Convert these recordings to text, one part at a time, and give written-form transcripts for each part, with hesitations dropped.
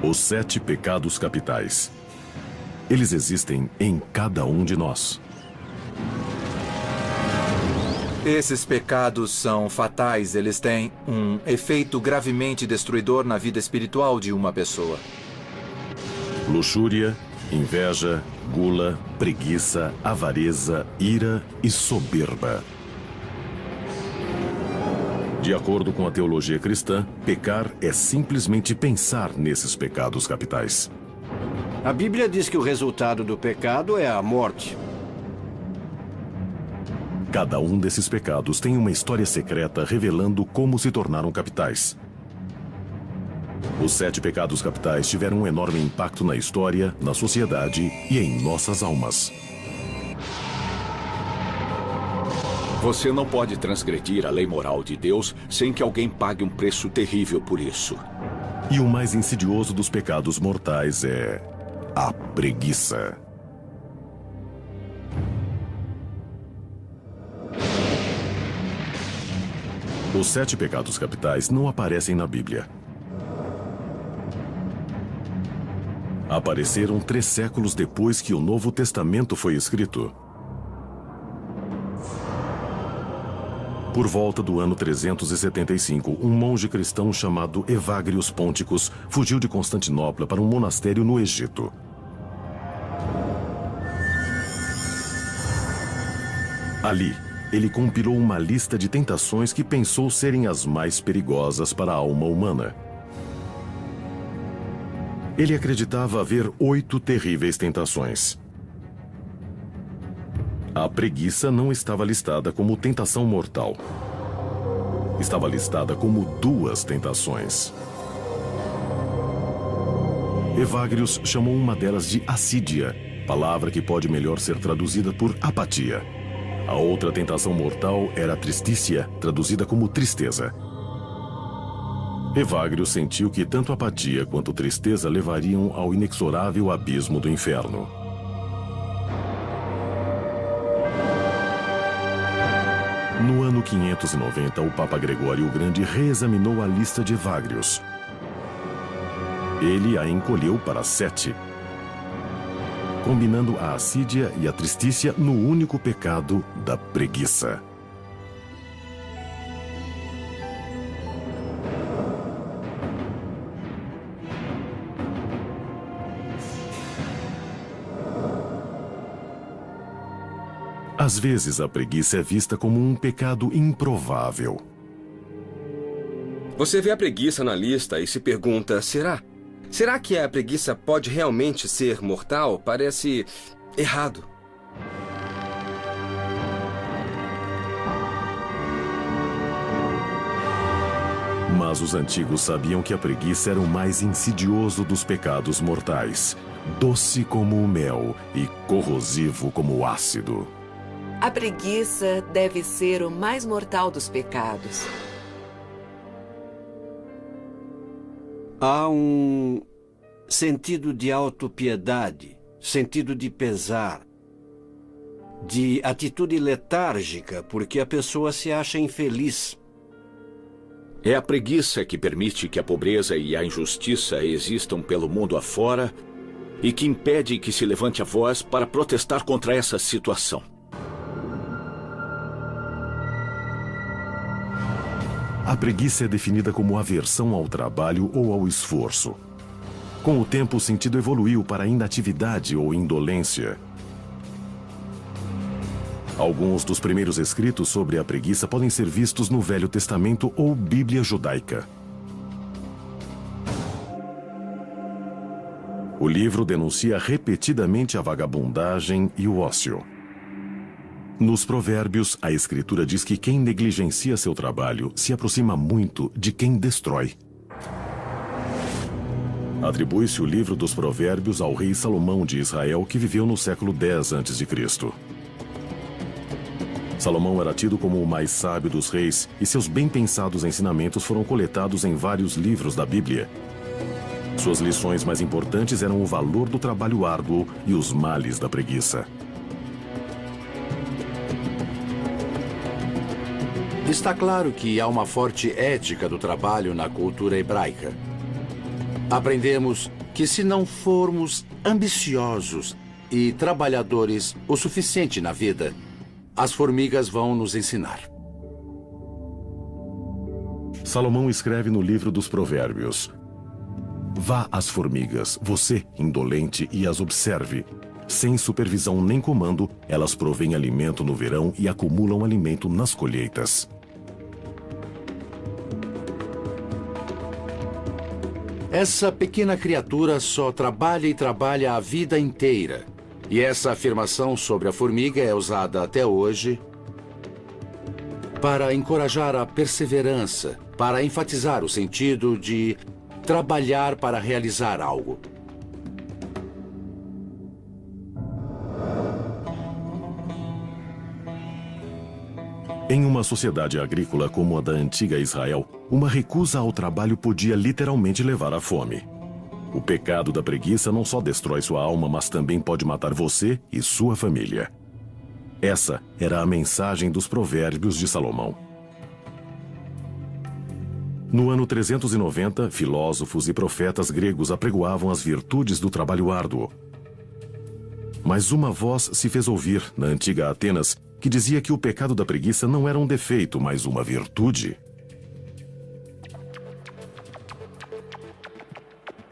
Os 7 pecados capitais. Eles existem em cada um de nós. Esses pecados são fatais. Eles têm um efeito gravemente destruidor na vida espiritual de uma pessoa. Luxúria, inveja, gula, preguiça, avareza, ira e soberba. De acordo com a teologia cristã, pecar é simplesmente pensar nesses pecados capitais. A Bíblia diz que o resultado do pecado é a morte. Cada um desses pecados tem uma história secreta revelando como se tornaram capitais. Os 7 pecados capitais tiveram um enorme impacto na história, na sociedade e em nossas almas. Você não pode transgredir a lei moral de Deus sem que alguém pague um preço terrível por isso. E o mais insidioso dos pecados mortais é a preguiça. Os 7 pecados capitais não aparecem na Bíblia. Apareceram 3 séculos depois que o Novo Testamento foi escrito. Por volta do ano 375, um monge cristão chamado Evagrius Ponticus fugiu de Constantinopla para um monastério no Egito. Ali, ele compilou uma lista de tentações que pensou serem as mais perigosas para a alma humana. Ele acreditava haver 8 terríveis tentações. A preguiça não estava listada como tentação mortal. Estava listada como 2 tentações. Evagrius chamou uma delas de assídia, palavra que pode melhor ser traduzida por apatia. A outra tentação mortal era tristícia, traduzida como tristeza. Evagrius sentiu que tanto apatia quanto tristeza levariam ao inexorável abismo do inferno. No ano 590, o Papa Gregório o Grande reexaminou a lista de Evagrius. Ele a encolheu para 7, combinando a assídia e a tristícia no único pecado da preguiça. Às vezes, a preguiça é vista como um pecado improvável. Você vê a preguiça na lista e se pergunta, será? Será que a preguiça pode realmente ser mortal? Parece errado. Mas os antigos sabiam que a preguiça era o mais insidioso dos pecados mortais, doce como o mel e corrosivo como o ácido. A preguiça deve ser o mais mortal dos pecados. Há um sentido de autopiedade, sentido de pesar, de atitude letárgica, porque a pessoa se acha infeliz. É a preguiça que permite que a pobreza e a injustiça existam pelo mundo afora e que impede que se levante a voz para protestar contra essa situação. A preguiça é definida como aversão ao trabalho ou ao esforço. Com o tempo, o sentido evoluiu para inatividade ou indolência. Alguns dos primeiros escritos sobre a preguiça podem ser vistos no Velho Testamento ou Bíblia judaica. O livro denuncia repetidamente a vagabundagem e o ócio. Nos Provérbios, a Escritura diz que quem negligencia seu trabalho se aproxima muito de quem destrói. Atribui-se o livro dos Provérbios ao rei Salomão de Israel, que viveu no século X a.C. Salomão era tido como o mais sábio dos reis e seus bem-pensados ensinamentos foram coletados em vários livros da Bíblia. Suas lições mais importantes eram o valor do trabalho árduo e os males da preguiça. Está claro que há uma forte ética do trabalho na cultura hebraica. aprendemos que se não formos ambiciosos e trabalhadores o suficiente na vida, as formigas vão nos ensinar. Salomão escreve no livro dos Provérbios: vá às formigas, você, indolente, e as observe. Sem supervisão nem comando, elas provêm alimento no verão e acumulam alimento nas colheitas. Essa pequena criatura só trabalha e trabalha a vida inteira. E essa afirmação sobre a formiga é usada até hoje para encorajar a perseverança, para enfatizar o sentido de trabalhar para realizar algo. Em uma sociedade agrícola como a da antiga Israel, uma recusa ao trabalho podia literalmente levar à fome. O pecado da preguiça não só destrói sua alma, mas também pode matar você e sua família. Essa era a mensagem dos Provérbios de Salomão. No ano 390, filósofos e profetas gregos apregoavam as virtudes do trabalho árduo. Mas uma voz se fez ouvir na antiga Atenas que dizia que o pecado da preguiça não era um defeito, mas uma virtude.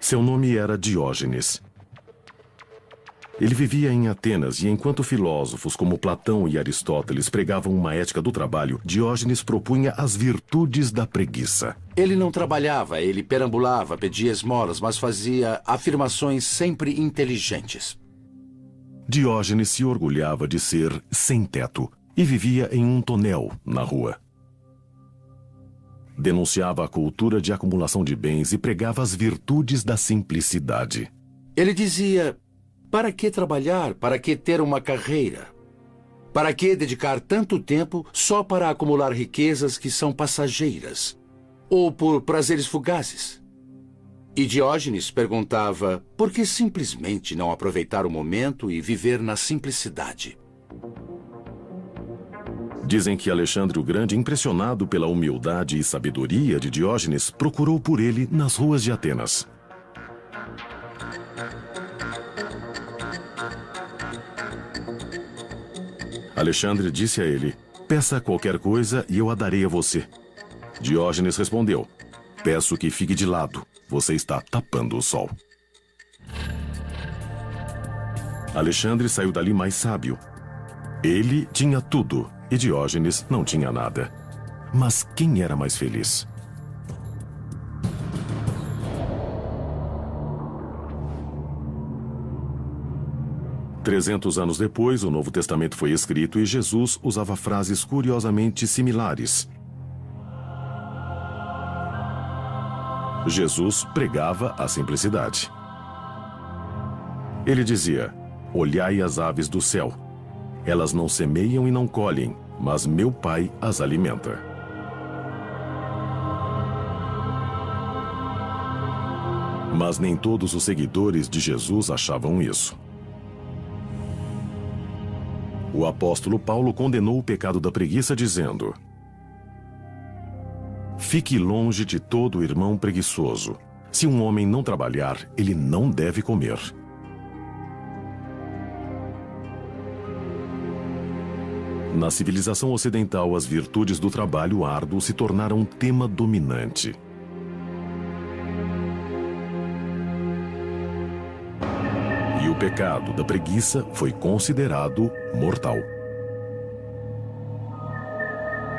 Seu nome era Diógenes. Ele vivia em Atenas e enquanto filósofos como Platão e Aristóteles pregavam uma ética do trabalho, Diógenes propunha as virtudes da preguiça. Ele não trabalhava, ele perambulava, pedia esmolas, mas fazia afirmações sempre inteligentes. Diógenes se orgulhava de ser sem teto e vivia em um tonel na rua. Denunciava a cultura de acumulação de bens e pregava as virtudes da simplicidade. Ele dizia: para que trabalhar? Para que ter uma carreira? Para que dedicar tanto tempo só para acumular riquezas que são passageiras? Ou por prazeres fugazes? E Diógenes perguntava: por que simplesmente não aproveitar o momento e viver na simplicidade? Dizem que Alexandre o Grande, impressionado pela humildade e sabedoria de Diógenes, procurou por ele nas ruas de Atenas. Alexandre disse a ele: peça qualquer coisa e eu a darei a você. Diógenes respondeu: peço que fique de lado, você está tapando o sol. Alexandre saiu dali mais sábio. Ele tinha tudo e Diógenes não tinha nada. Mas quem era mais feliz? Trezentos anos depois, o Novo Testamento foi escrito e Jesus usava frases curiosamente similares. Jesus pregava a simplicidade. Ele dizia: olhai as aves do céu. Elas não semeiam e não colhem, mas meu Pai as alimenta. Mas nem todos os seguidores de Jesus achavam isso. O apóstolo Paulo condenou o pecado da preguiça dizendo: fique longe de todo irmão preguiçoso. Se um homem não trabalhar, ele não deve comer. Na civilização ocidental, as virtudes do trabalho árduo se tornaram um tema dominante. E o pecado da preguiça foi considerado mortal.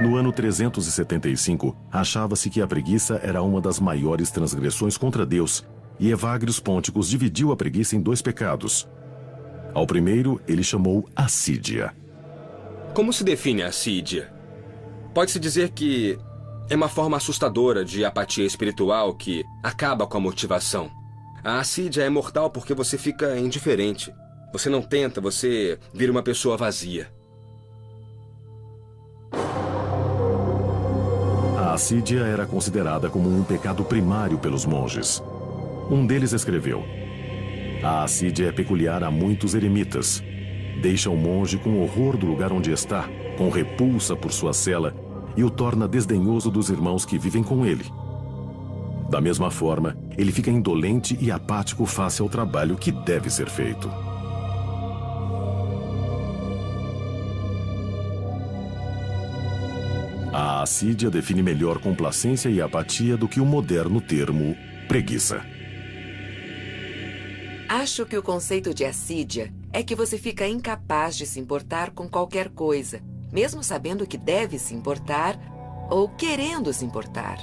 No ano 375, achava-se que a preguiça era uma das maiores transgressões contra Deus, e Evagrios Pônticos dividiu a preguiça em dois pecados. Ao primeiro, ele chamou assídia. Como se define a assídia? Pode-se dizer que é uma forma assustadora de apatia espiritual que acaba com a motivação. A assídia é mortal porque você fica indiferente. Você não tenta, você vira uma pessoa vazia. A assídia era considerada como um pecado primário pelos monges. Um deles escreveu: a assídia é peculiar a muitos eremitas. Deixa o monge com horror do lugar onde está, com repulsa por sua cela, e o torna desdenhoso dos irmãos que vivem com ele. Da mesma forma, ele fica indolente e apático face ao trabalho que deve ser feito. A assídia define melhor complacência e apatia do que o moderno termo preguiça. Acho que o conceito de assídia é que você fica incapaz de se importar com qualquer coisa, mesmo sabendo que deve se importar ou querendo se importar.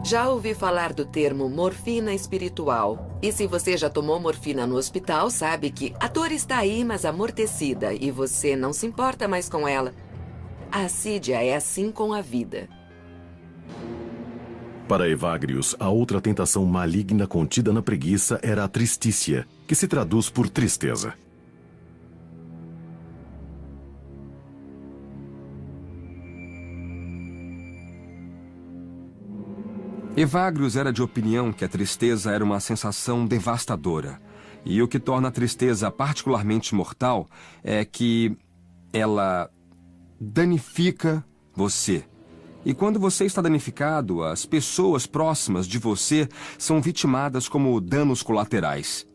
Já ouvi falar do termo morfina espiritual. E se você já tomou morfina no hospital, sabe que a dor está aí, mas amortecida, e você não se importa mais com ela. A assídia é assim com a vida. Para Evagrius, a outra tentação maligna contida na preguiça era a tristícia, que se traduz por tristeza. Evagrius era de opinião que a tristeza era uma sensação devastadora. E o que torna a tristeza particularmente mortal é que ela danifica você. E quando você está danificado, as pessoas próximas de você são vitimadas como danos colaterais.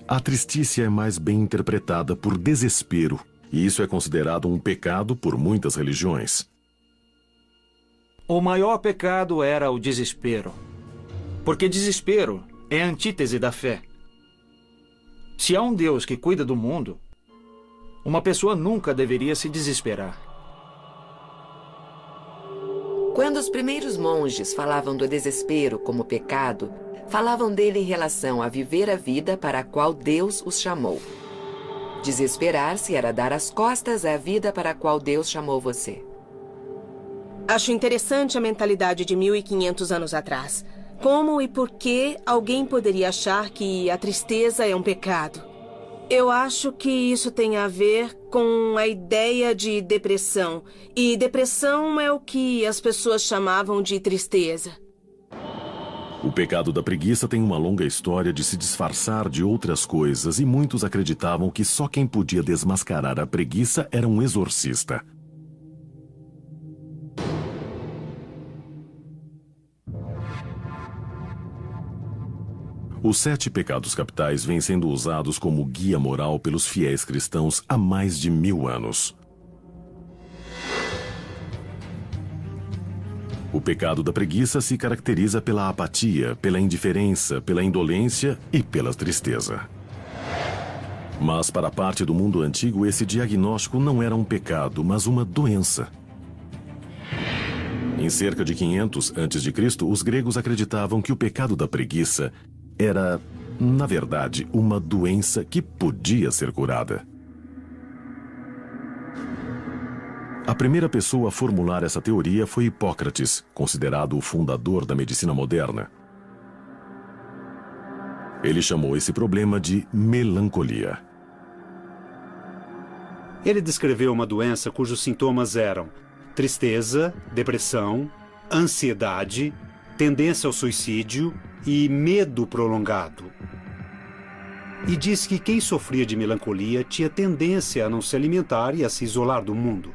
A tristícia é mais bem interpretada por desespero, e isso é considerado um pecado por muitas religiões. O maior pecado era o desespero, porque desespero é a antítese da fé. Se há um Deus que cuida do mundo, uma pessoa nunca deveria se desesperar. Quando os primeiros monges falavam do desespero como pecado, falavam dele em relação a viver a vida para a qual Deus os chamou. Desesperar-se era dar as costas à vida para a qual Deus chamou você. Acho interessante a mentalidade de 1500 anos atrás. Como e por que alguém poderia achar que a tristeza é um pecado? Eu acho que isso tem a ver com a ideia de depressão. E depressão é o que as pessoas chamavam de tristeza. O pecado da preguiça tem uma longa história de se disfarçar de outras coisas e muitos acreditavam que só quem podia desmascarar a preguiça era um exorcista. Os 7 pecados capitais vêm sendo usados como guia moral pelos fiéis cristãos há mais de 1000 anos. O pecado da preguiça se caracteriza pela apatia, pela indiferença, pela indolência e pela tristeza. Mas para parte do mundo antigo, esse diagnóstico não era um pecado, mas uma doença. Em cerca de 500 a.C., os gregos acreditavam que o pecado da preguiça era, na verdade, uma doença que podia ser curada. A primeira pessoa a formular essa teoria foi Hipócrates, considerado o fundador da medicina moderna. Ele chamou esse problema de melancolia. Ele descreveu uma doença cujos sintomas eram tristeza, depressão, ansiedade, tendência ao suicídio e medo prolongado. E disse que quem sofria de melancolia tinha tendência a não se alimentar e a se isolar do mundo.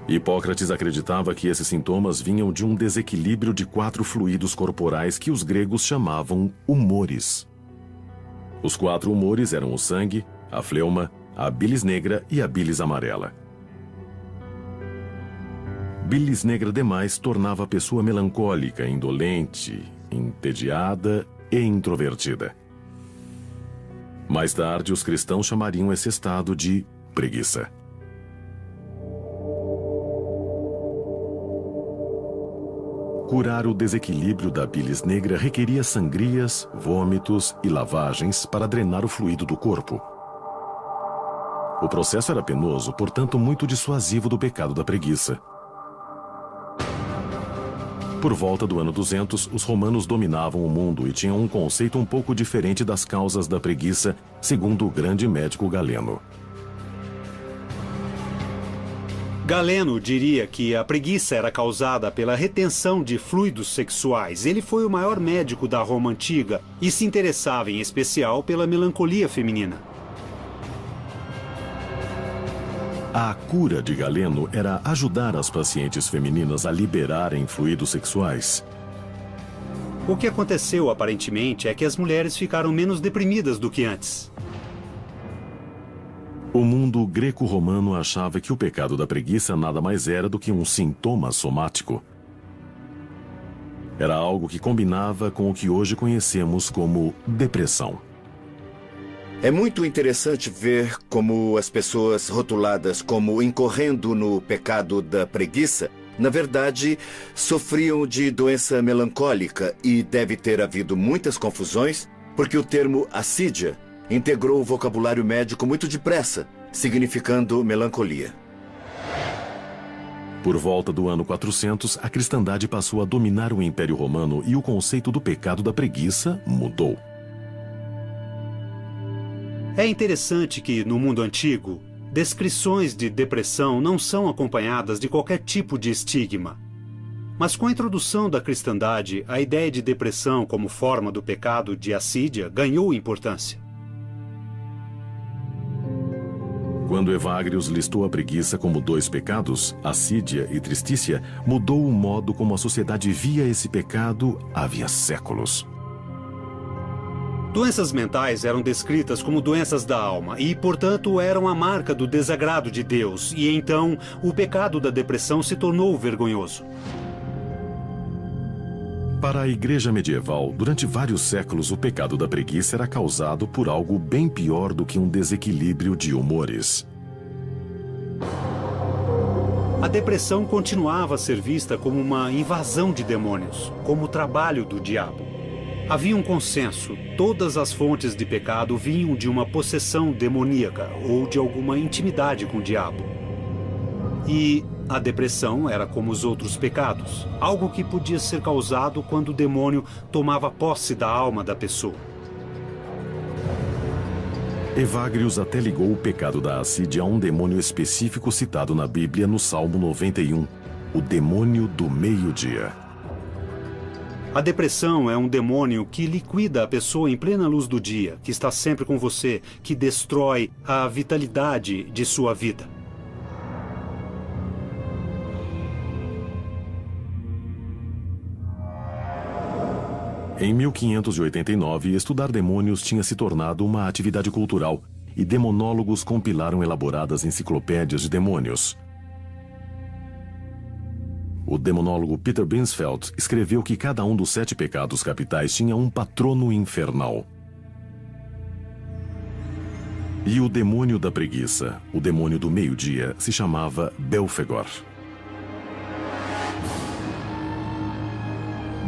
Hipócrates acreditava que esses sintomas vinham de um desequilíbrio de 4 fluidos corporais que os gregos chamavam humores. Os 4 humores eram o sangue, a fleuma, a bilis negra e a bilis amarela. Bilis negra demais tornava a pessoa melancólica, indolente, entediada e introvertida. Mais tarde, os cristãos chamariam esse estado de preguiça. Curar o desequilíbrio da bilis negra requeria sangrias, vômitos e lavagens para drenar o fluido do corpo. O processo era penoso, portanto muito dissuasivo do pecado da preguiça. Por volta do ano 200, os romanos dominavam o mundo e tinham um conceito um pouco diferente das causas da preguiça, segundo o grande médico Galeno. Galeno diria que a preguiça era causada pela retenção de fluidos sexuais. Ele foi o maior médico da Roma antiga e se interessava em especial pela melancolia feminina. A cura de Galeno era ajudar as pacientes femininas a liberarem fluidos sexuais. O que aconteceu, aparentemente, é que as mulheres ficaram menos deprimidas do que antes. O mundo greco-romano achava que o pecado da preguiça nada mais era do que um sintoma somático. Era algo que combinava com o que hoje conhecemos como depressão. É muito interessante ver como as pessoas rotuladas como incorrendo no pecado da preguiça, na verdade, sofriam de doença melancólica e deve ter havido muitas confusões, porque o termo assídia integrou o vocabulário médico muito depressa, significando melancolia. Por volta do ano 400, a cristandade passou a dominar o Império Romano e o conceito do pecado da preguiça mudou. É interessante que, no mundo antigo, descrições de depressão não são acompanhadas de qualquer tipo de estigma. Mas com a introdução da cristandade, a ideia de depressão como forma do pecado de assídia ganhou importância. Quando Evagrius listou a preguiça como 2 pecados, assídia e tristícia, mudou o modo como a sociedade via esse pecado havia séculos. Doenças mentais eram descritas como doenças da alma e, portanto, eram a marca do desagrado de Deus. E então, o pecado da depressão se tornou vergonhoso. Para a igreja medieval, durante vários séculos, o pecado da preguiça era causado por algo bem pior do que um desequilíbrio de humores. A depressão continuava a ser vista como uma invasão de demônios, como o trabalho do diabo. Havia um consenso: todas as fontes de pecado vinham de uma possessão demoníaca ou de alguma intimidade com o diabo. E a depressão era como os outros pecados, algo que podia ser causado quando o demônio tomava posse da alma da pessoa. Evagrius até ligou o pecado da assídia a um demônio específico citado na Bíblia no Salmo 91, o demônio do meio-dia. A depressão é um demônio que liquida a pessoa em plena luz do dia, que está sempre com você, que destrói a vitalidade de sua vida. Em 1589, estudar demônios tinha se tornado uma atividade cultural e demonólogos compilaram elaboradas enciclopédias de demônios. O demonólogo Peter Binsfeld escreveu que cada um dos 7 pecados capitais tinha um patrono infernal. E o demônio da preguiça, o demônio do meio-dia, se chamava Belfegor.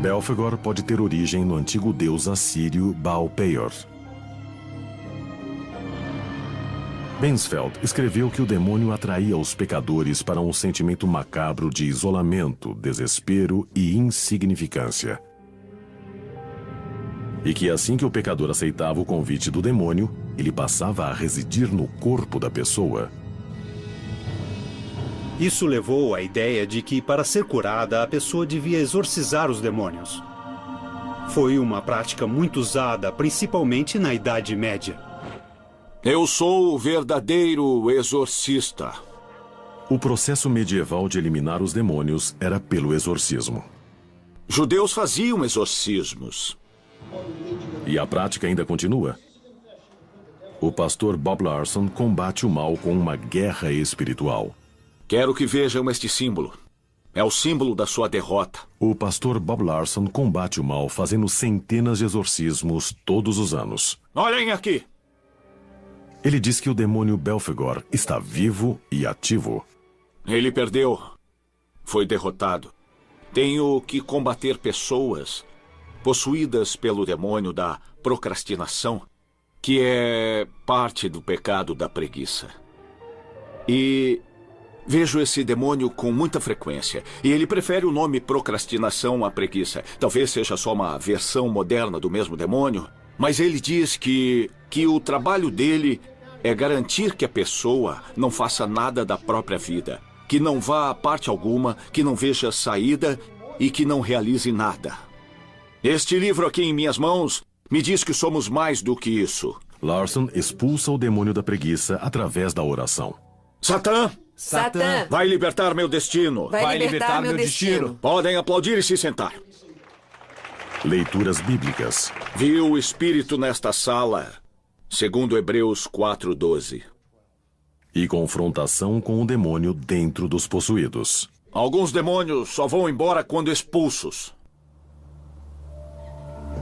Belfegor pode ter origem no antigo deus assírio Baal-Peor. Binsfeld escreveu que o demônio atraía os pecadores para um sentimento macabro de isolamento, desespero e insignificância. E que assim que o pecador aceitava o convite do demônio, ele passava a residir no corpo da pessoa. Isso levou à ideia de que, para ser curada, a pessoa devia exorcizar os demônios. Foi uma prática muito usada, principalmente na Idade Média. Eu sou o verdadeiro exorcista. O processo medieval de eliminar os demônios era pelo exorcismo. Judeus faziam exorcismos. E a prática ainda continua. O pastor Bob Larson combate o mal com uma guerra espiritual. Quero que vejam este símbolo. É o símbolo da sua derrota. O pastor Bob Larson combate o mal fazendo centenas de exorcismos todos os anos. Olhem aqui! Ele diz que o demônio Belfegor está vivo e ativo. Ele perdeu. Foi derrotado. Tenho que combater pessoas possuídas pelo demônio da procrastinação, que é parte do pecado da preguiça. E vejo esse demônio com muita frequência. E ele prefere o nome procrastinação à preguiça. Talvez seja só uma versão moderna do mesmo demônio, mas ele diz que o trabalho dele é garantir que a pessoa não faça nada da própria vida, que não vá a parte alguma, que não veja saída e que não realize nada. Este livro aqui em minhas mãos me diz que somos mais do que isso. Larson expulsa o demônio da preguiça através da oração. Satã! Satã! Vai libertar meu destino! Vai libertar meu destino! Podem aplaudir e se sentar. Leituras bíblicas. Vi o Espírito nesta sala, segundo Hebreus 4:12. E confrontação com o demônio dentro dos possuídos. Alguns demônios só vão embora quando expulsos.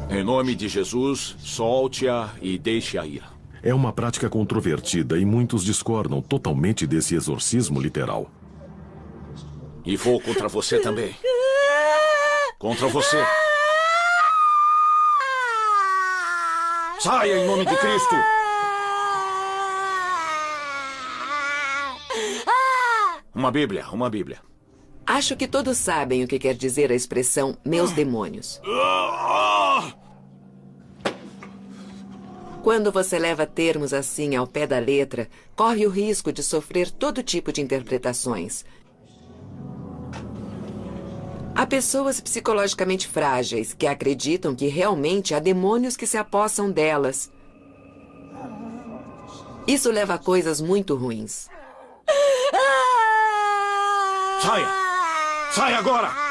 Em nome de Jesus, solte-a e deixe-a ir. É uma prática controvertida e muitos discordam totalmente desse exorcismo literal. E vou contra você também. Contra você. Saia em nome de Cristo. Uma Bíblia, uma Bíblia. Acho que todos sabem o que quer dizer a expressão meus demônios. Quando você leva termos assim ao pé da letra, corre o risco de sofrer todo tipo de interpretações. Há pessoas psicologicamente frágeis que acreditam que realmente há demônios que se apossam delas. Isso leva a coisas muito ruins. Saia! Saia agora!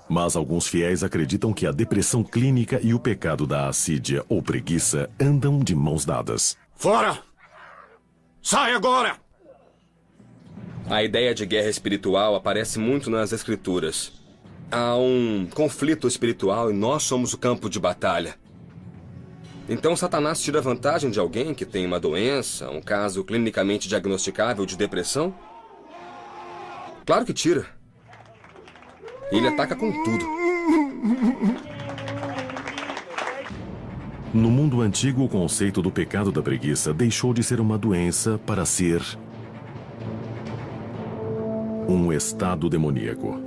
Mas alguns fiéis acreditam que a depressão clínica e o pecado da assídia ou preguiça andam de mãos dadas. Fora! Sai agora! A ideia de guerra espiritual aparece muito nas Escrituras. Há um conflito espiritual e nós somos o campo de batalha. Então Satanás tira vantagem de alguém que tem uma doença, um caso clinicamente diagnosticável de depressão? Claro que tira. Ele ataca com tudo. No mundo antigo, o conceito do pecado da preguiça deixou de ser uma doença para ser um estado demoníaco.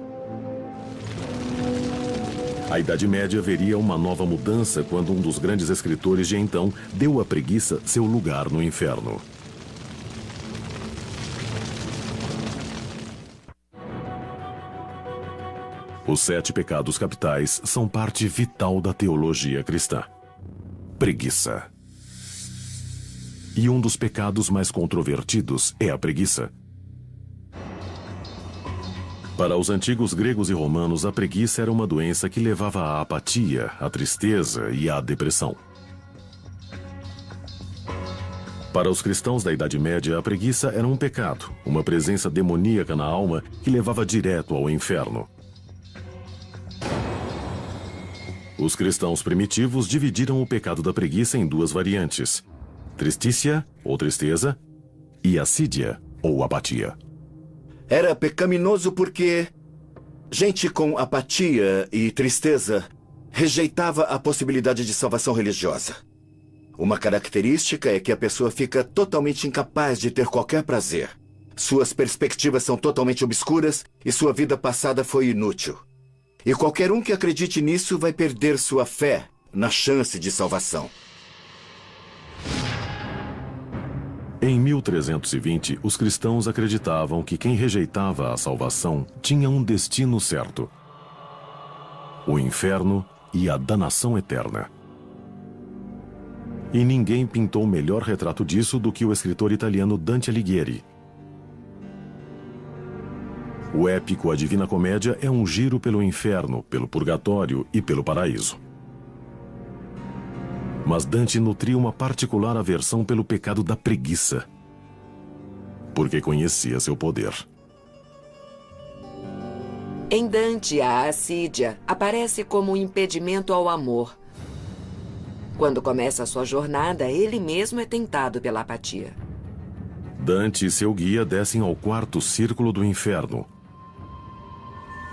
A Idade Média veria uma nova mudança quando um dos grandes escritores de então deu à preguiça seu lugar no inferno. Os 7 pecados capitais são parte vital da teologia cristã. Preguiça. E um dos pecados mais controvertidos é a preguiça. Para os antigos gregos e romanos, a preguiça era uma doença que levava à apatia, à tristeza e à depressão. Para os cristãos da Idade Média, a preguiça era um pecado, uma presença demoníaca na alma que levava direto ao inferno. Os cristãos primitivos dividiram o pecado da preguiça em 2 variantes: tristícia, ou tristeza, e assídia, ou apatia. Era pecaminoso porque gente com apatia e tristeza rejeitava a possibilidade de salvação religiosa. Uma característica é que a pessoa fica totalmente incapaz de ter qualquer prazer. Suas perspectivas são totalmente obscuras e sua vida passada foi inútil. E qualquer um que acredite nisso vai perder sua fé na chance de salvação. Em 1320, os cristãos acreditavam que quem rejeitava a salvação tinha um destino certo: o inferno e a danação eterna. E ninguém pintou melhor retrato disso do que o escritor italiano Dante Alighieri. O épico A Divina Comédia é um giro pelo inferno, pelo purgatório e pelo paraíso. Mas Dante nutria uma particular aversão pelo pecado da preguiça, porque conhecia seu poder. Em Dante, a assídia aparece como um impedimento ao amor. Quando começa a sua jornada, ele mesmo é tentado pela apatia. Dante e seu guia descem ao 4º círculo do inferno,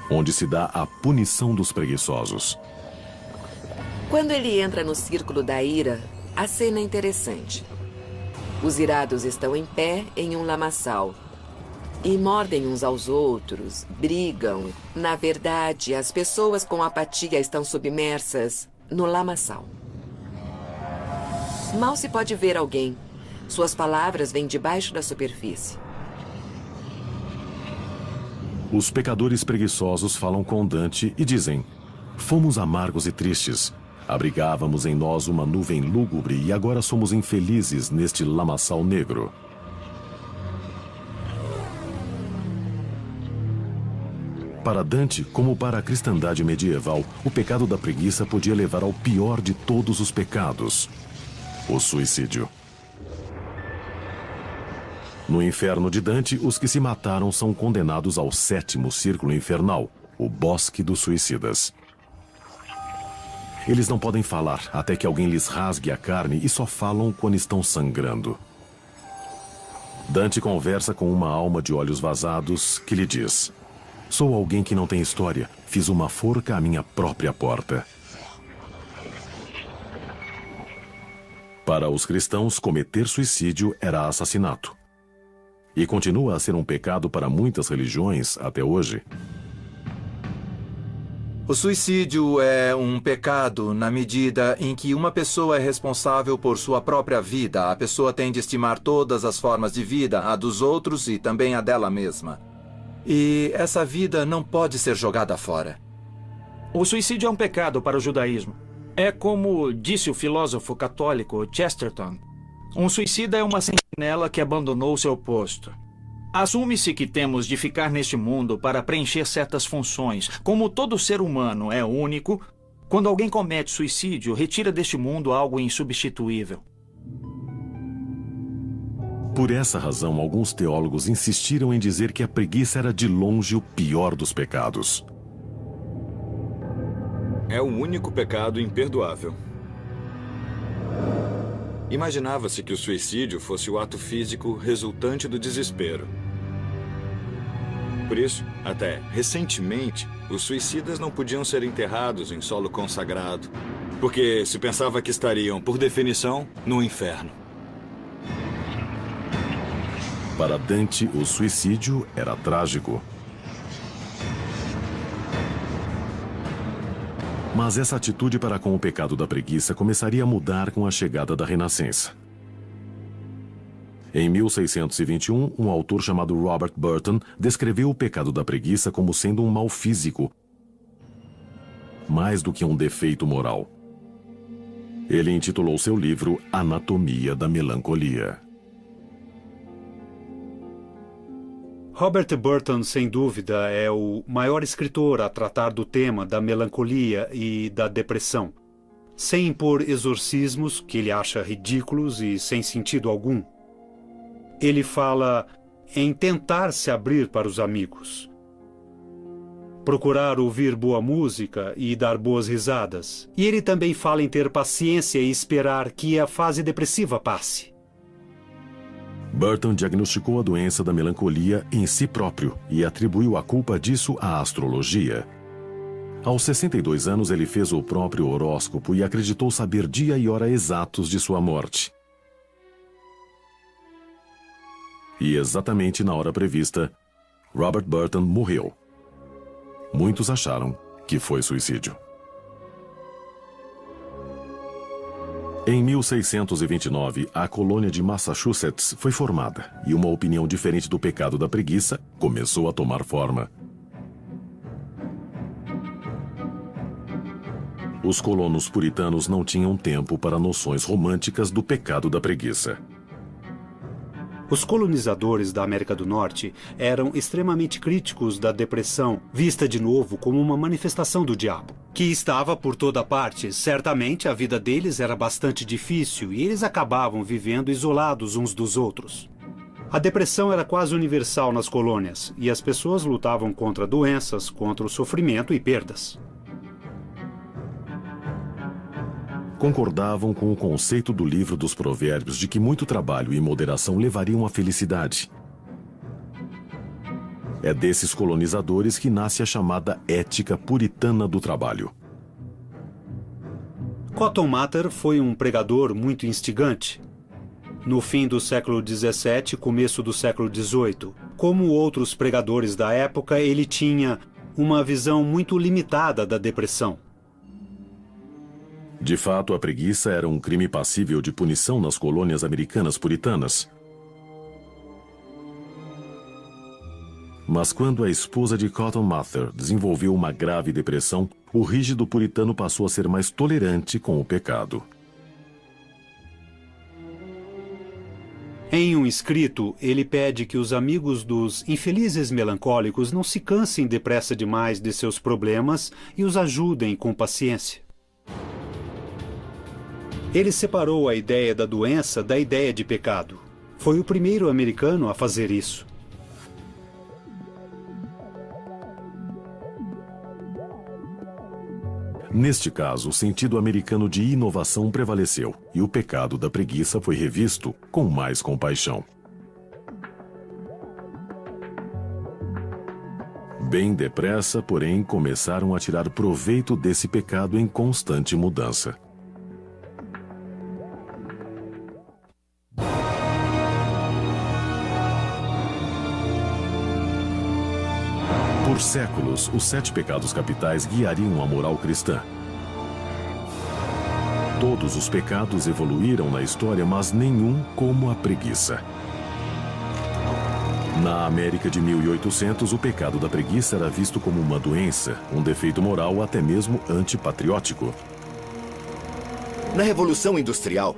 onde se dá a punição dos preguiçosos. Quando ele entra no círculo da ira, a cena é interessante. Os irados estão em pé em um lamaçal e mordem uns aos outros, brigam. Na verdade, as pessoas com apatia estão submersas no lamaçal. Mal se pode ver alguém. Suas palavras vêm debaixo da superfície. Os pecadores preguiçosos falam com Dante e dizem: fomos amargos e tristes. Abrigávamos em nós uma nuvem lúgubre e agora somos infelizes neste lamaçal negro. Para Dante, como para a cristandade medieval, o pecado da preguiça podia levar ao pior de todos os pecados: o suicídio. No inferno de Dante, os que se mataram são condenados ao 7º círculo infernal, o Bosque dos Suicidas. Eles não podem falar até que alguém lhes rasgue a carne e só falam quando estão sangrando. Dante conversa com uma alma de olhos vazados que lhe diz: sou alguém que não tem história, fiz uma forca à minha própria porta. Para os cristãos, cometer suicídio era assassinato. E continua a ser um pecado para muitas religiões até hoje. O suicídio é um pecado na medida em que uma pessoa é responsável por sua própria vida. A pessoa tem de estimar todas as formas de vida, a dos outros e também a dela mesma. E essa vida não pode ser jogada fora. O suicídio é um pecado para o judaísmo. É como disse o filósofo católico Chesterton: um suicida é uma sentinela que abandonou seu posto. Assume-se que temos de ficar neste mundo para preencher certas funções. Como todo ser humano é único, quando alguém comete suicídio, retira deste mundo algo insubstituível. Por essa razão, alguns teólogos insistiram em dizer que a preguiça era de longe o pior dos pecados. É o único pecado imperdoável. Imaginava-se que o suicídio fosse o ato físico resultante do desespero. Por isso, até recentemente, os suicidas não podiam ser enterrados em solo consagrado, porque se pensava que estariam, por definição, no inferno. Para Dante, o suicídio era trágico. Mas essa atitude para com o pecado da preguiça começaria a mudar com a chegada da Renascença. Em 1621, um autor chamado Robert Burton descreveu o pecado da preguiça como sendo um mal físico, mais do que um defeito moral. Ele intitulou seu livro Anatomia da Melancolia. Robert Burton, sem dúvida, é o maior escritor a tratar do tema da melancolia e da depressão, sem impor exorcismos que ele acha ridículos e sem sentido algum. Ele fala em tentar se abrir para os amigos, procurar ouvir boa música e dar boas risadas. E ele também fala em ter paciência e esperar que a fase depressiva passe. Burton diagnosticou a doença da melancolia em si próprio e atribuiu a culpa disso à astrologia. Aos 62 anos, ele fez o próprio horóscopo e acreditou saber dia e hora exatos de sua morte. E exatamente na hora prevista, Robert Burton morreu. Muitos acharam que foi suicídio. Em 1629, a colônia de Massachusetts foi formada e uma opinião diferente do pecado da preguiça começou a tomar forma. Os colonos puritanos não tinham tempo para noções românticas do pecado da preguiça. Os colonizadores da América do Norte eram extremamente críticos da depressão, vista de novo como uma manifestação do diabo, que estava por toda parte. Certamente a vida deles era bastante difícil e eles acabavam vivendo isolados uns dos outros. A depressão era quase universal nas colônias e as pessoas lutavam contra doenças, contra o sofrimento e perdas. Concordavam com o conceito do livro dos Provérbios de que muito trabalho e moderação levariam à felicidade. É desses colonizadores que nasce a chamada ética puritana do trabalho. Cotton Mather foi um pregador muito instigante. No fim do século XVII e começo do século XVIII, como outros pregadores da época, ele tinha uma visão muito limitada da depressão. De fato, a preguiça era um crime passível de punição nas colônias americanas puritanas. Mas quando a esposa de Cotton Mather desenvolveu uma grave depressão, o rígido puritano passou a ser mais tolerante com o pecado. Em um escrito, ele pede que os amigos dos infelizes melancólicos não se cansem depressa demais de seus problemas e os ajudem com paciência. Ele separou a ideia da doença da ideia de pecado. Foi o primeiro americano a fazer isso. Neste caso, o sentido americano de inovação prevaleceu e o pecado da preguiça foi revisto com mais compaixão. Bem depressa, porém, começaram a tirar proveito desse pecado em constante mudança. Por séculos, os 7 pecados capitais guiariam a moral cristã. Todos os pecados evoluíram na história, mas nenhum como a preguiça. Na América de 1800, o pecado da preguiça era visto como uma doença, um defeito moral até mesmo antipatriótico. Na Revolução Industrial,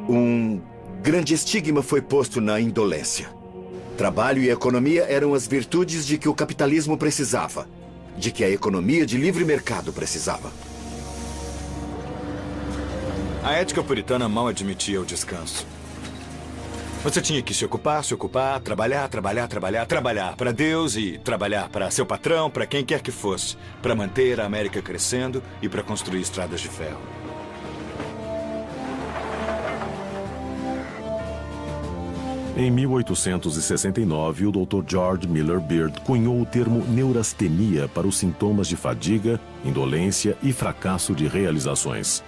um grande estigma foi posto na indolência. Trabalho e economia eram as virtudes de que o capitalismo precisava, de que a economia de livre mercado precisava. A ética puritana mal admitia o descanso. Você tinha que se ocupar, trabalhar para Deus e trabalhar para seu patrão, para quem quer que fosse, para manter a América crescendo e para construir estradas de ferro. Em 1869, o Dr. George Miller Beard cunhou o termo neurastenia para os sintomas de fadiga, indolência e fracasso de realizações.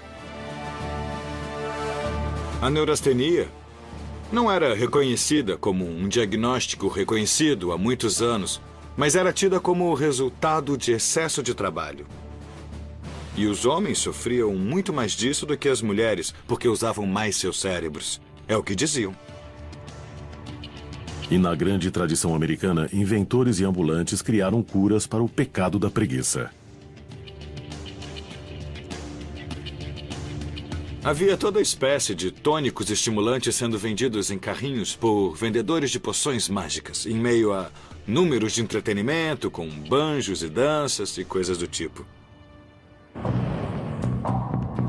A neurastenia não era reconhecida como um diagnóstico reconhecido há muitos anos, mas era tida como o resultado de excesso de trabalho. E os homens sofriam muito mais disso do que as mulheres, porque usavam mais seus cérebros. É o que diziam. E na grande tradição americana, inventores e ambulantes criaram curas para o pecado da preguiça. Havia toda espécie de tônicos estimulantes sendo vendidos em carrinhos por vendedores de poções mágicas, em meio a números de entretenimento, com banjos e danças e coisas do tipo.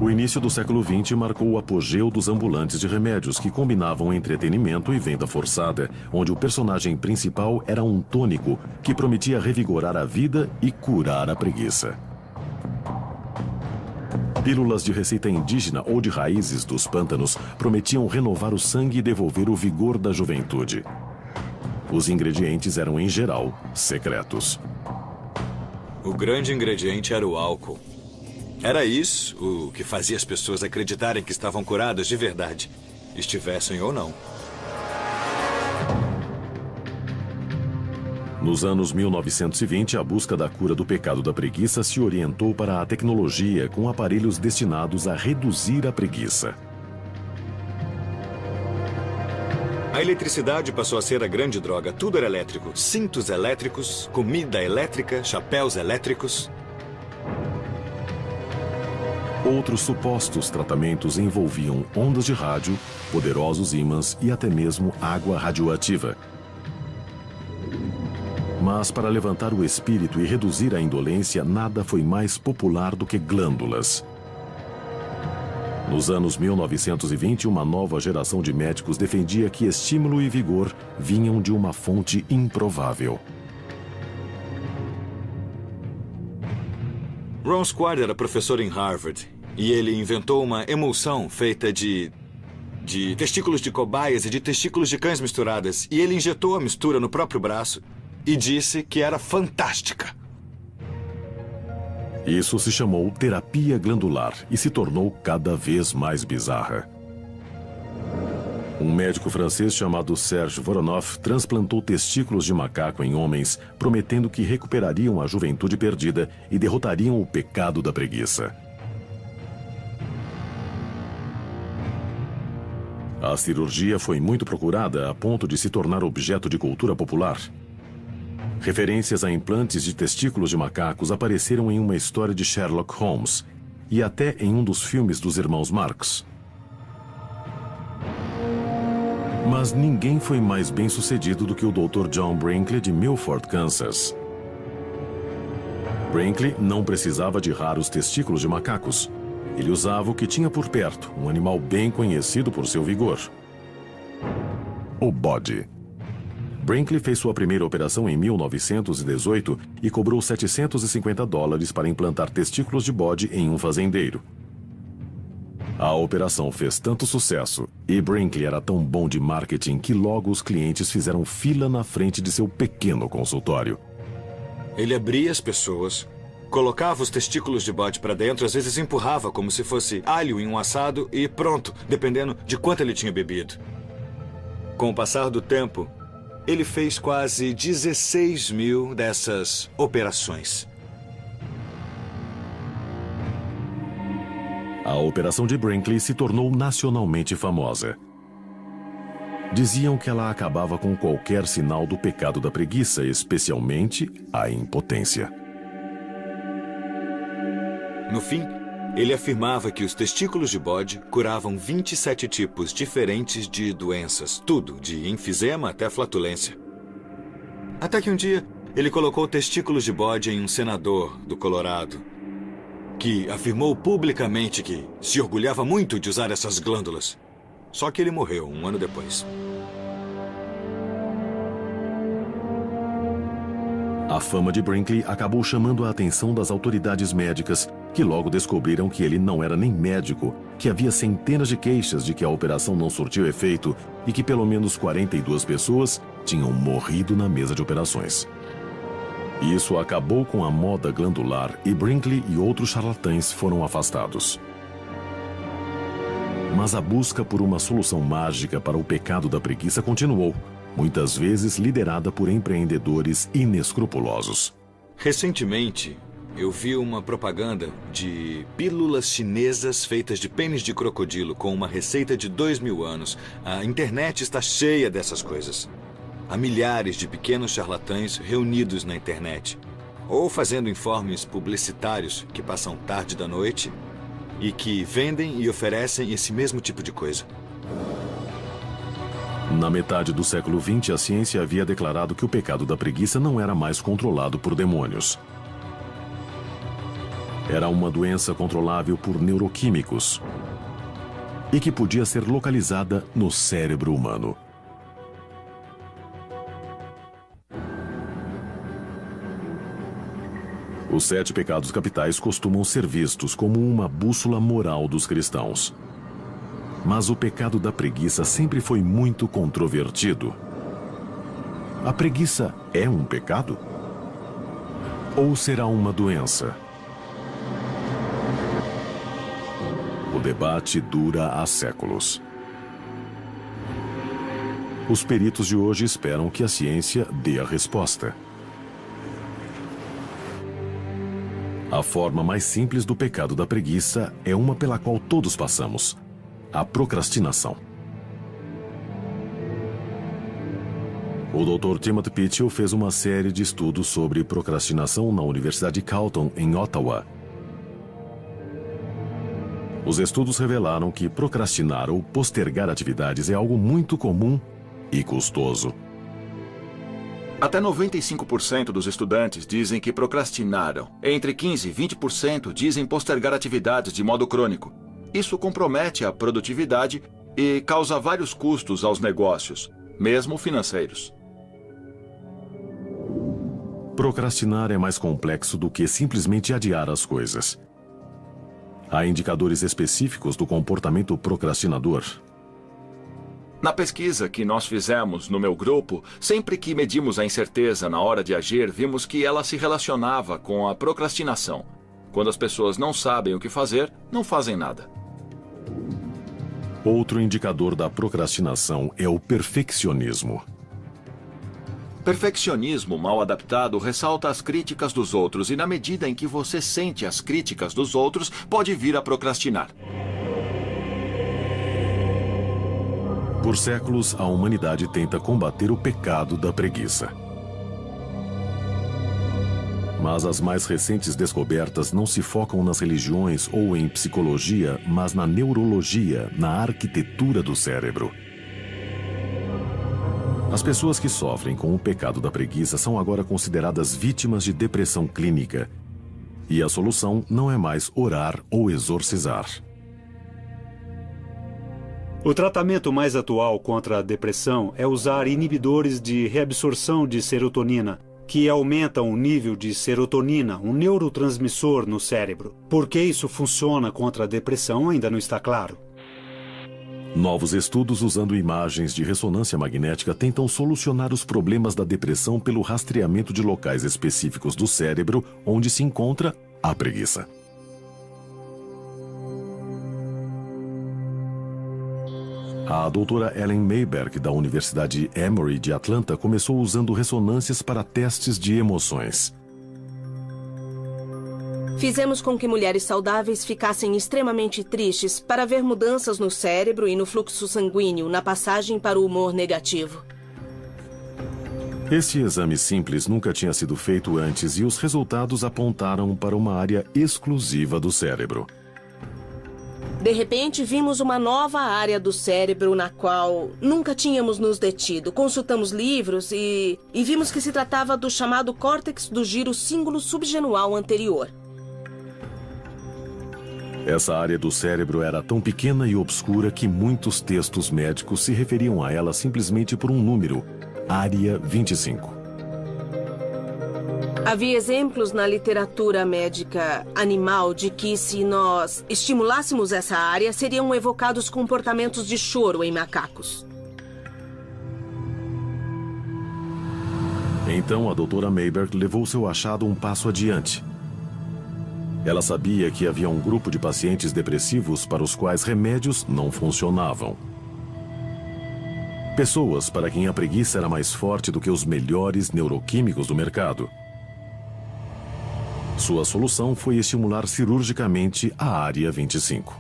O início do século XX marcou o apogeu dos ambulantes de remédios, que combinavam entretenimento e venda forçada, onde o personagem principal era um tônico que prometia revigorar a vida e curar a preguiça. Pílulas de receita indígena ou de raízes dos pântanos prometiam renovar o sangue e devolver o vigor da juventude. Os ingredientes eram, em geral, secretos. O grande ingrediente era o álcool. Era isso o que fazia as pessoas acreditarem que estavam curadas de verdade, estivessem ou não. Nos anos 1920, a busca da cura do pecado da preguiça se orientou para a tecnologia com aparelhos destinados a reduzir a preguiça. A eletricidade passou a ser a grande droga. Tudo era elétrico. Cintos elétricos, comida elétrica, chapéus elétricos. Outros supostos tratamentos envolviam ondas de rádio, poderosos ímãs e até mesmo água radioativa. Mas para levantar o espírito e reduzir a indolência, nada foi mais popular do que glândulas. Nos anos 1920, uma nova geração de médicos defendia que estímulo e vigor vinham de uma fonte improvável. Ron Squad era professor em Harvard e ele inventou uma emulsão feita de testículos de cobaias e de testículos de cães misturadas. E ele injetou a mistura no próprio braço e disse que era fantástica. Isso se chamou terapia glandular e se tornou cada vez mais bizarra. Um médico francês chamado Serge Voronoff transplantou testículos de macaco em homens, prometendo que recuperariam a juventude perdida e derrotariam o pecado da preguiça. A cirurgia foi muito procurada a ponto de se tornar objeto de cultura popular. Referências a implantes de testículos de macacos apareceram em uma história de Sherlock Holmes e até em um dos filmes dos irmãos Marx. Mas ninguém foi mais bem-sucedido do que o Dr. John Brinkley de Milford, Kansas. Brinkley não precisava de raros testículos de macacos. Ele usava o que tinha por perto, um animal bem conhecido por seu vigor: o bode. Brinkley fez sua primeira operação em 1918 e cobrou $750 para implantar testículos de bode em um fazendeiro. A operação fez tanto sucesso e Brinkley era tão bom de marketing que logo os clientes fizeram fila na frente de seu pequeno consultório. Ele abria as pessoas, colocava os testículos de bode para dentro, às vezes empurrava como se fosse alho em um assado e pronto, dependendo de quanto ele tinha bebido. Com o passar do tempo, ele fez quase 16 mil dessas operações. A operação de Brinkley se tornou nacionalmente famosa. Diziam que ela acabava com qualquer sinal do pecado da preguiça, especialmente a impotência. No fim, ele afirmava que os testículos de bode curavam 27 tipos diferentes de doenças, tudo, de enfisema até flatulência. Até que um dia, ele colocou testículos de bode em um senador do Colorado, que afirmou publicamente que se orgulhava muito de usar essas glândulas. Só que ele morreu um ano depois. A fama de Brinkley acabou chamando a atenção das autoridades médicas, que logo descobriram que ele não era nem médico, que havia centenas de queixas de que a operação não surtiu efeito e que pelo menos 42 pessoas tinham morrido na mesa de operações. Isso acabou com a moda glandular e Brinkley e outros charlatães foram afastados. Mas a busca por uma solução mágica para o pecado da preguiça continuou, muitas vezes liderada por empreendedores inescrupulosos. Recentemente, eu vi uma propaganda de pílulas chinesas feitas de pênis de crocodilo com uma receita de 2000 anos. A internet está cheia dessas coisas. Há milhares de pequenos charlatães reunidos na internet, ou fazendo informes publicitários que passam tarde da noite e que vendem e oferecem esse mesmo tipo de coisa. Na metade do século XX, a ciência havia declarado que o pecado da preguiça não era mais controlado por demônios. Era uma doença controlável por neuroquímicos e que podia ser localizada no cérebro humano. Os 7 pecados capitais costumam ser vistos como uma bússola moral dos cristãos. Mas o pecado da preguiça sempre foi muito controvertido. A preguiça é um pecado? Ou será uma doença? O debate dura há séculos. Os peritos de hoje esperam que a ciência dê a resposta. A forma mais simples do pecado da preguiça é uma pela qual todos passamos: a procrastinação. O Dr. Timothy Pitchell fez uma série de estudos sobre procrastinação na Universidade de Carleton, em Ottawa. Os estudos revelaram que procrastinar ou postergar atividades é algo muito comum e custoso. Até 95% dos estudantes dizem que procrastinaram. Entre 15% e 20% dizem postergar atividades de modo crônico. Isso compromete a produtividade e causa vários custos aos negócios, mesmo financeiros. Procrastinar é mais complexo do que simplesmente adiar as coisas. Há indicadores específicos do comportamento procrastinador. Na pesquisa que nós fizemos no meu grupo, sempre que medimos a incerteza na hora de agir, vimos que ela se relacionava com a procrastinação. Quando as pessoas não sabem o que fazer, não fazem nada. Outro indicador da procrastinação é o perfeccionismo. Perfeccionismo mal adaptado ressalta as críticas dos outros e, na medida em que você sente as críticas dos outros, pode vir a procrastinar. Por séculos, a humanidade tenta combater o pecado da preguiça. Mas as mais recentes descobertas não se focam nas religiões ou em psicologia, mas na neurologia, na arquitetura do cérebro. As pessoas que sofrem com o pecado da preguiça são agora consideradas vítimas de depressão clínica. E a solução não é mais orar ou exorcizar. O tratamento mais atual contra a depressão é usar inibidores de reabsorção de serotonina, que aumentam o nível de serotonina, um neurotransmissor no cérebro. Por que isso funciona contra a depressão ainda não está claro. Novos estudos usando imagens de ressonância magnética tentam solucionar os problemas da depressão pelo rastreamento de locais específicos do cérebro onde se encontra a preguiça. A doutora Ellen Mayberg, da Universidade Emory de Atlanta, começou usando ressonâncias para testes de emoções. Fizemos com que mulheres saudáveis ficassem extremamente tristes para ver mudanças no cérebro e no fluxo sanguíneo na passagem para o humor negativo. Esse exame simples nunca tinha sido feito antes e os resultados apontaram para uma área exclusiva do cérebro. De repente, vimos uma nova área do cérebro na qual nunca tínhamos nos detido. Consultamos livros e vimos que se tratava do chamado córtex do giro cíngulo subgenual anterior. Essa área do cérebro era tão pequena e obscura que muitos textos médicos se referiam a ela simplesmente por um número, área 25. Havia exemplos na literatura médica animal de que, se nós estimulássemos essa área, seriam evocados comportamentos de choro em macacos. Então a doutora Mayberg levou seu achado um passo adiante. Ela sabia que havia um grupo de pacientes depressivos para os quais remédios não funcionavam. Pessoas para quem a preguiça era mais forte do que os melhores neuroquímicos do mercado. Sua solução foi estimular cirurgicamente a área 25.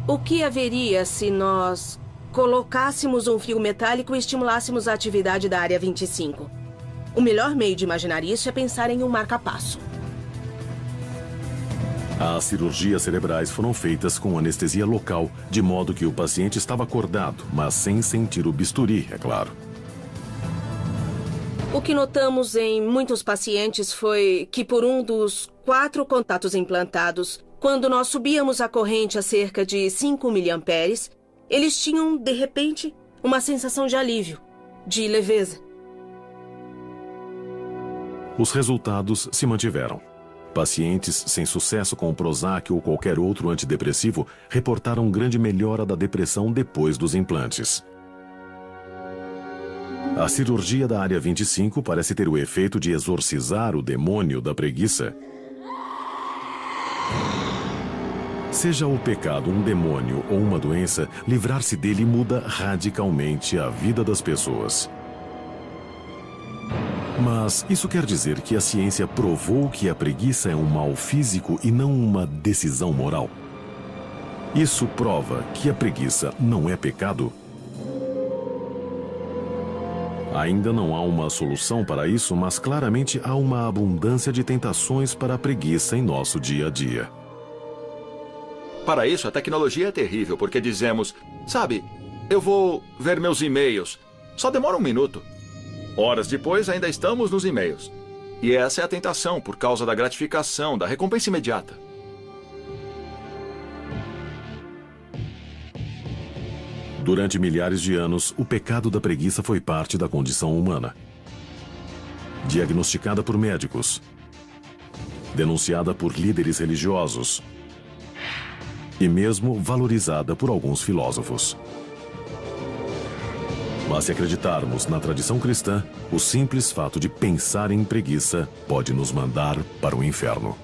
O que haveria se nós colocássemos um fio metálico e estimulássemos a atividade da área 25? O melhor meio de imaginar isso é pensar em um marca-passo. As cirurgias cerebrais foram feitas com anestesia local, de modo que o paciente estava acordado, mas sem sentir o bisturi, é claro. O que notamos em muitos pacientes foi que, por um dos 4 contatos implantados, quando nós subíamos a corrente a cerca de 5 miliamperes, eles tinham, de repente, uma sensação de alívio, de leveza. Os resultados se mantiveram. Pacientes sem sucesso com o Prozac ou qualquer outro antidepressivo reportaram grande melhora da depressão depois dos implantes. A cirurgia da área 25 parece ter o efeito de exorcizar o demônio da preguiça. Seja o pecado um demônio ou uma doença, livrar-se dele muda radicalmente a vida das pessoas. Mas isso quer dizer que a ciência provou que a preguiça é um mal físico e não uma decisão moral? Isso prova que a preguiça não é pecado? Ainda não há uma solução para isso, mas claramente há uma abundância de tentações para a preguiça em nosso dia a dia. Para isso, a tecnologia é terrível, porque dizemos, sabe, eu vou ver meus e-mails. Só demora 1 minuto. Horas depois, ainda estamos nos e-mails. E essa é a tentação, por causa da gratificação, da recompensa imediata. Durante milhares de anos, o pecado da preguiça foi parte da condição humana. Diagnosticada por médicos, denunciada por líderes religiosos e mesmo valorizada por alguns filósofos. Mas se acreditarmos na tradição cristã, o simples fato de pensar em preguiça pode nos mandar para o inferno.